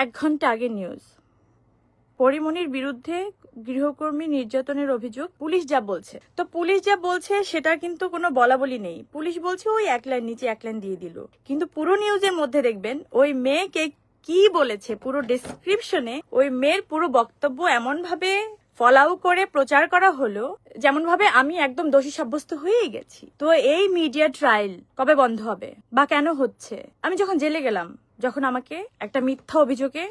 1 ঘন্টা আগে নিউজ, পরিমণির বিরুদ্ধে গৃহকর্মী নির্যাতনের অভিযোগ। পুলিশ যা বলছে, তো পুলিশ যা বলছে সেটা কিন্তু কোনো বলাবলি নেই। পুলিশ বলছে ওই 1 লাইন নিচে 1 লাইন দিয়ে দিল, কিন্তু পুরো নিউজের মধ্যে দেখবেন ওই মেয়েকে কি বলেছে, পুরো ডেসক্রিপশনে ওই মেয়ের পুরো বক্তব্য এমন ভাবে ফলাও করে প্রচার করা হলো যেমন ভাবে আমি একদম দোষী সাব্যস্ত হয়েই গেছি। তো এই মিডিয়া ট্রায়াল কবে বন্ধ হবে বা কেন হচ্ছে? আমি যখন জেলে গেলাম, যখন আমাকে একটা মিথ্যা অভিযোগে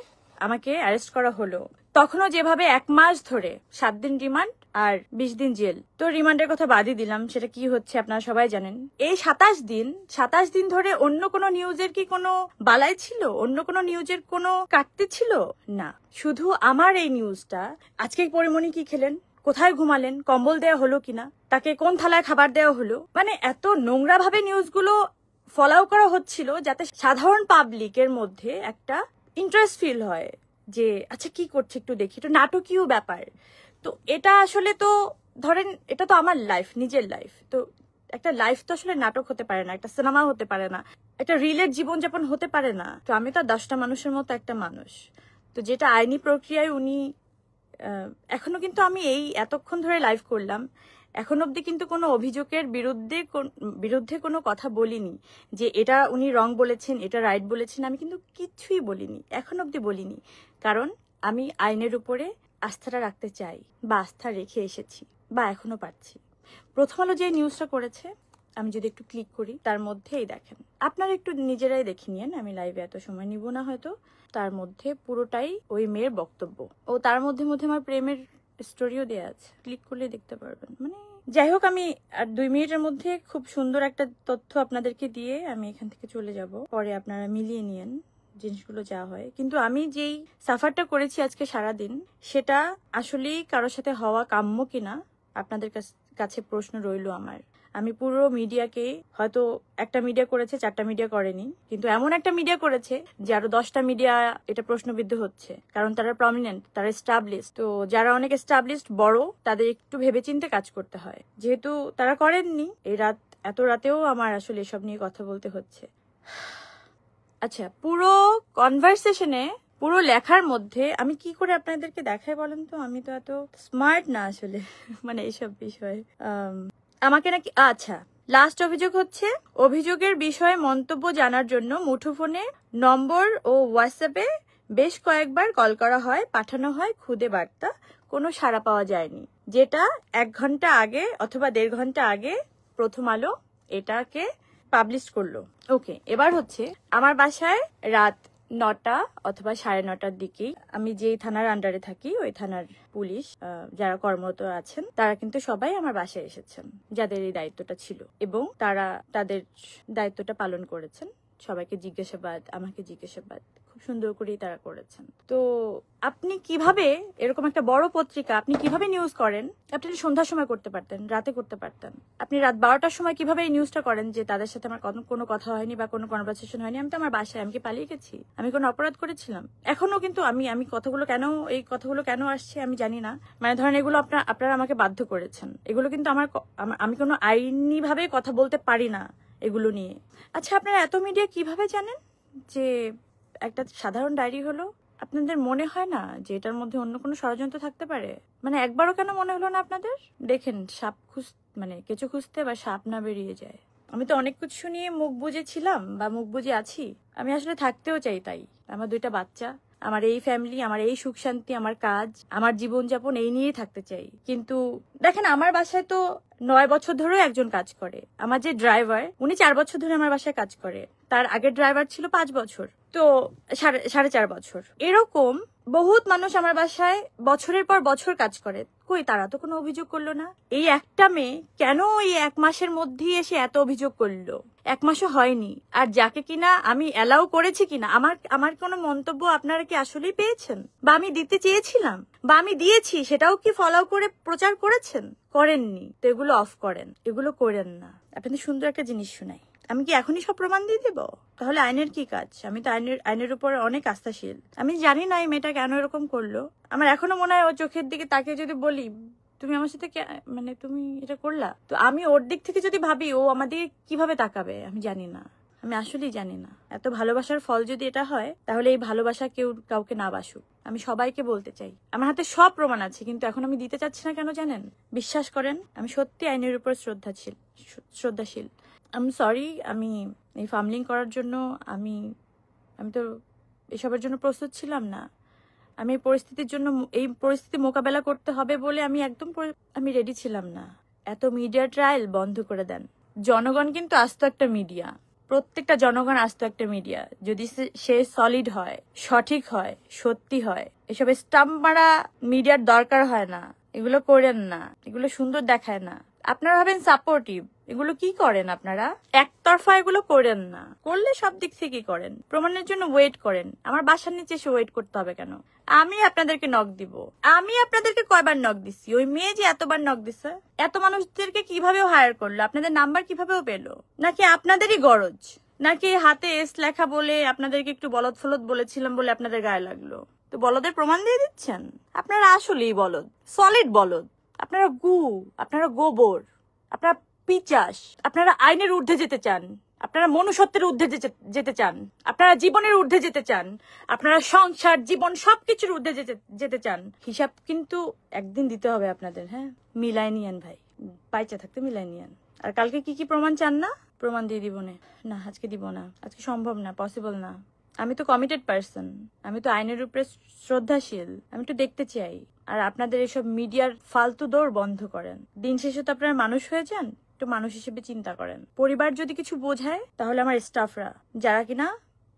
আমাকে অ্যারেস্ট করা হলো, তখনও যেভাবে 1 মাস ধরে 7 দিন রিমান্ড আর 20 দিন জেল, তো রিমান্ডের কথা বাদই দিলাম, সেটা কি হচ্ছে আপনারা সবাই জানেন। এই 27 দিন ধরে অন্য কোনো নিউজের কি কোনো বালাই ছিল? অন্য কোনো নিউজের কোনো কাটতে ছিল না, শুধু আমার এই নিউজটা। আজকে পরিমণি কি খেলেন, কোথায় ঘুমালেন, কম্বল দেওয়া হলো কিনা, তাকে কোন থালায় খাবার দেওয়া হলো, মানে এত নোংরা ভাবে নিউজগুলো ফলাও করা হচ্ছিল যাতে সাধারণ পাবলিকের মধ্যে একটা ইন্টারেস্ট ফিল হয় যে আচ্ছা কি করছে একটু দেখি, একটু নাটকীয় ব্যাপার। তো এটা আসলে তো ধরেন এটা তো আমার লাইফ, নিজের লাইফ, তো একটা লাইফ তো আসলে নাটক হতে পারে না, একটা সিনেমা হতে পারে না, একটা রিলেট জীবনযাপন হতে পারে না। তো আমি তো 10টা মানুষের মতো একটা মানুষ, তো যেটা আইনি প্রক্রিয়ায় উনি এখনো কিন্তু আমি এই এতক্ষণ ধরে লাইভ করলাম, এখন অব্দি কিন্তু কোনো অভিযোগের বিরুদ্ধে কোনো কথা বলিনি যে এটা উনি রং বলেছেন, এটা রাইট বলেছেন, আমি কিন্তু কিছুই বলিনি, এখন অব্দি বলিনি। কারণ আমি আইনের উপরে আস্থাটা রাখতে চাই, বা আস্থা রেখে এসেছি, বা এখনো পাচ্ছি। প্রথম আলো যে নিউজটা করেছে, আমি যদি একটু ক্লিক করি, তার মধ্যেই দেখেন, আপনারা একটু নিজেরাই দেখে নিয়েন, আমি লাইভে এত সময় নিব না হয়তো। তার মধ্যে পুরোটাই ওই মেয়ের বক্তব্য, ও তার মধ্যে আমার প্রেমের স্টোরিও দেয়া আছে, ক্লিক করলে দেখতে পারবেন। মানে যাই হোক, আমি আর 2 মিনিটের মধ্যে খুব সুন্দর একটা তথ্য আপনাদেরকে দিয়ে আমি এখান থেকে চলে যাব, পরে আপনারা মিলিয়ে নিয়েন জিনিসগুলো যা হয়। কিন্তু আমি যেই সাফারটা করেছি আজকে সারাদিন, সেটা আসলেই কারোর সাথে হওয়া কাম্য কিনা আপনাদের কাছে প্রশ্ন রইল আমার। আমি পুরো মিডিয়াকে, হয়তো একটা মিডিয়া করেছে, 4টা মিডিয়া করেনি, কিন্তু এমন একটা মিডিয়া করেছে যে আরো 10টা মিডিয়া এটা প্রশ্নবিদ্ধ হচ্ছে, কারণ তারা প্রমিনেন্ট, তারা এস্টাবলিশড। তো যারা অনেক এস্টাবলিশড বড়, তাদের একটু ভেবেচিন্তে কাজ করতে হয়, যেহেতু তারা করেননি। এত রাতেও আমার আসলে এসব নিয়ে কথা বলতে হচ্ছে। আচ্ছা, পুরো কনভারসেশনে, পুরো লেখার মধ্যে আমি কি করে আপনাদেরকে দেখাই বলেন তো? আমি তো এত স্মার্ট না আসলে মানে এইসব বিষয়। আমাকে নাকি, আচ্ছা, লাস্ট অভিযোগ হচ্ছে, অভিযোগের বিষয়ে মন্তব্য জানার জন্য মুঠোফোনে নম্বর ও হোয়াটসঅ্যাপে বেশ কয়েকবার কল করা হয়, পাঠানো হয় খুদে বার্তা, কোনো সাড়া পাওয়া যায়নি। যেটা 1 ঘন্টা আগে অথবা 1.5 ঘন্টা আগে প্রথম আলো এটাকে পাবলিশ করলো। ওকে, এবার হচ্ছে, আমার বাসায় রাত 9টা অথবা 9:30টার দিকেই, আমি যেই থানার আন্ডারে থাকি ওই থানার পুলিশ যারা কর্মরত আছেন, তারা কিন্তু সবাই আমার বাসায় এসেছেন, যাদের এই দায়িত্বটা ছিল, এবং তারা তাদের দায়িত্বটা পালন করেছেন। সবাইকে জিজ্ঞাসাবাদ, আমাকে জিজ্ঞাসাবাদ খুব সুন্দর করেই তারা করেছেন। তো আপনি কিভাবে এরকম একটা বড় পত্রিকা, আপনি কিভাবে নিউজ করেন? আপনি সন্ধ্যার সময় করতে পারতেন, রাতে করতে পারতেন। আপনি রাত 12টার সময় কিভাবে এই নিউজটা করেন যে তাদের সাথে আমার কোনো কথা হয়নি বা কোনো কনভারসেশন হয়নি? আমি তো আমার বাসায়, আমি কি পালিয়ে গেছি? আমি কোনো অপরাধ করেছিলাম? এখনো কিন্তু আমি এই কথাগুলো কেন আসছে আমি জানি না। মানে ধরেন এগুলো আপনারা আমাকে বাধ্য করেছেন, এগুলো কিন্তু আমি কোনো আইনি ভাবে কথা বলতে পারি না এগুলো নিয়ে। আচ্ছা, আপনারা এত মিডিয়া কিভাবে জানেন যে একটা সাধারণ ডায়েরি হলো? আপনাদের মনে হয় না যে এটার মধ্যে অন্য কোনো ষড়যন্ত্র থাকতে পারে? মানে একবারও কেন মনে হলো না আপনাদের? দেখেন, কেঁচো খুঁজতে বা সাপ না বেরিয়ে যায়। আমি তো অনেক কিছু নিয়ে মুখ বুজেছিলাম বা মুখ বুজে আছি, আমি আসলে থাকতেও চাই তাই। আমার 2টা বাচ্চা, আমার এই ফ্যামিলি, আমার এই সুখ শান্তি, আমার কাজ, আমার জীবনযাপন, এই নিয়েই থাকতে চাই। কিন্তু দেখেন, আমার বাসায় তো 9 বছর ধরেও একজন কাজ করে। আমার যে ড্রাইভার, উনি 4 বছর ধরে আমার বাসায় কাজ করে। তার আগের ড্রাইভার ছিল 5 বছর, তো 4.5 বছর। এরকম বহুত মানুষ আমার বাসায় বছরের পর বছর কাজ করে, কই তারা তো কোনো অভিযোগ করলো না। এই একটা মেয়ে কেন এই 1 মাসের মধ্যেই এসে এত অভিযোগ করলো? 1 মাসও হয়নি। আর যাকে কিনা আমি অ্যালাউ করেছি কিনা, আমার কোনো মন্তব্য আপনারা কি আসলেই পেয়েছেন? বা আমি দিতে চেয়েছিলাম, বা আমি দিয়েছি, সেটাও কি ফলো করে প্রচার করেছেন? করেননি। তো এগুলো অফ করেন, এগুলো করেন না। আপনাদের সুন্দর একটা জিনিস শোনাই, আমি কি এখনই সব প্রমাণ দিয়ে দেব? তাহলে আইনের কি কাজ? আমি তো আইনের উপর অনেক আস্থাশীল। আমি জানি না এই মেয়েটা কেন এরকম করলো। আমার এখনো মনে হয়, ও চোখের দিকে তাকে যদি বলি তুমি আমার সাথে তুমি এটা করলা, তো আমি ওর দিক থেকে যদি ভাবি, ও আমাদের কিভাবে তাকাবে আমি জানি না। আমি আসলেই জানি না। এত ভালোবাসার ফল যদি এটা হয়, তাহলে এই ভালোবাসা কেউ কাউকে না বাসুক। আমি সবাইকে বলতে চাই, আমার হাতে সব প্রমাণ আছে, কিন্তু এখন আমি দিতে চাচ্ছি না। কেন জানেন? বিশ্বাস করেন, আমি সত্যি আইনের উপর শ্রদ্ধাশীল। আমি সরি, আমি এই ফার্মলিং করার জন্য আমি তো এসবের জন্য প্রস্তুত ছিলাম না। আমি এই পরিস্থিতি মোকাবেলা করতে হবে বলে আমি রেডি ছিলাম না। এত মিডিয়া ট্রায়াল বন্ধ করে দেন। জনগণ কিন্তু আস্ত একটা মিডিয়া, প্রত্যেকটা জনগণ আস্ত একটা মিডিয়া। যদি সে সলিড হয়, সঠিক হয়, সত্যি হয়, এসব স্টাম্প মারা মিডিয়ার দরকার হয় না। এগুলো করেন না, এগুলো সুন্দর দেখায় না। আপনারা ভাবেন সাপোর্টিভ, এগুলো কি করেন আপনারা? একতরফা এগুলো করেন না, করলে সব দিক থেকে করেন। প্রমাণের জন্য ওয়েট করেন। আমার বাসার নিচে এসে ওয়েট করতে হবে কেন? আমি আপনাদেরকে নক দিব। আমি আপনাদেরকে কয়বার নক দিছি? ওই মেয়ে যে এতবার নক দিছে, এত মানুষদেরকে কিভাবে হায়ার করলো? আপনাদের নাম্বার কিভাবেও পেলো? নাকি আপনাদেরই গরজ? নাকি হাতে এস লেখা বলে আপনাদেরকে একটু বলদ ফলদ বলেছিলাম বলে আপনাদের গায়ে লাগলো? তো বলদের প্রমাণ দিয়ে দিচ্ছেন। আপনারা আসলেই বলদ, সলিড বলদ। আপনারা গোবর, আপনারা পিচাস। আপনারা আইনের ঊর্ধ্বে যেতে চান, আপনারা মনুষ্যত্বের ঊর্ধ্বে যেতে চান, আপনারা জীবনের ঊর্ধ্বে যেতে চান, আপনারা সংসার, জীবন সবকিছুর ঊর্ধ্বে যেতে চান। হিসাব কিন্তু একদিন দিতে হবে আপনাদের। হ্যাঁ, মিলাই নিয়েন ভাই, বাইচা থাকতে মিলাই নিয়েন। আর কালকে কি কি প্রমাণ চান না? প্রমাণ দিয়ে দিব না, আজকে দিব না, আজকে সম্ভব না, পসিবল না। আমি তো কমিটেড পার্সন, আমি তো আইনের উপরে শ্রদ্ধাশীল। আমি তো দেখতে চাই। আর আপনাদের এসব মিডিয়ার ফালতু দৌড় বন্ধ করেন। দিন শেষে তো আপনারা মানুষ হয়ে যান, একটু মানুষ হিসেবে চিন্তা করেন। পরিবার যদি কিছু বোঝায়, তাহলে আমার স্টাফরা, যারা কিনা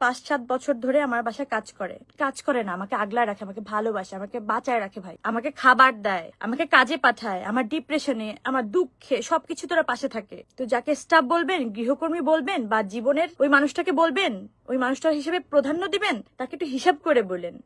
5-7 বছর ধরে আমার বাসায় কাজ করে না, আমাকে আগলায় রাখে, আমাকে ভালোবাসে, আমাকে বাঁচায় রাখে ভাই, আমাকে খাবার দেয়, আমাকে কাজে পাঠায়, আমার ডিপ্রেশনে, আমার দুঃখে সবকিছু তোরা পাশে থাকে। তো যাকে স্টাফ বলবেন, গৃহকর্মী বলবেন, বা জীবনের ওই মানুষটাকে বলবেন, ওই মানুষটার হিসেবে প্রাধান্য দিবেন, তাকে একটু হিসাব করে বলেন।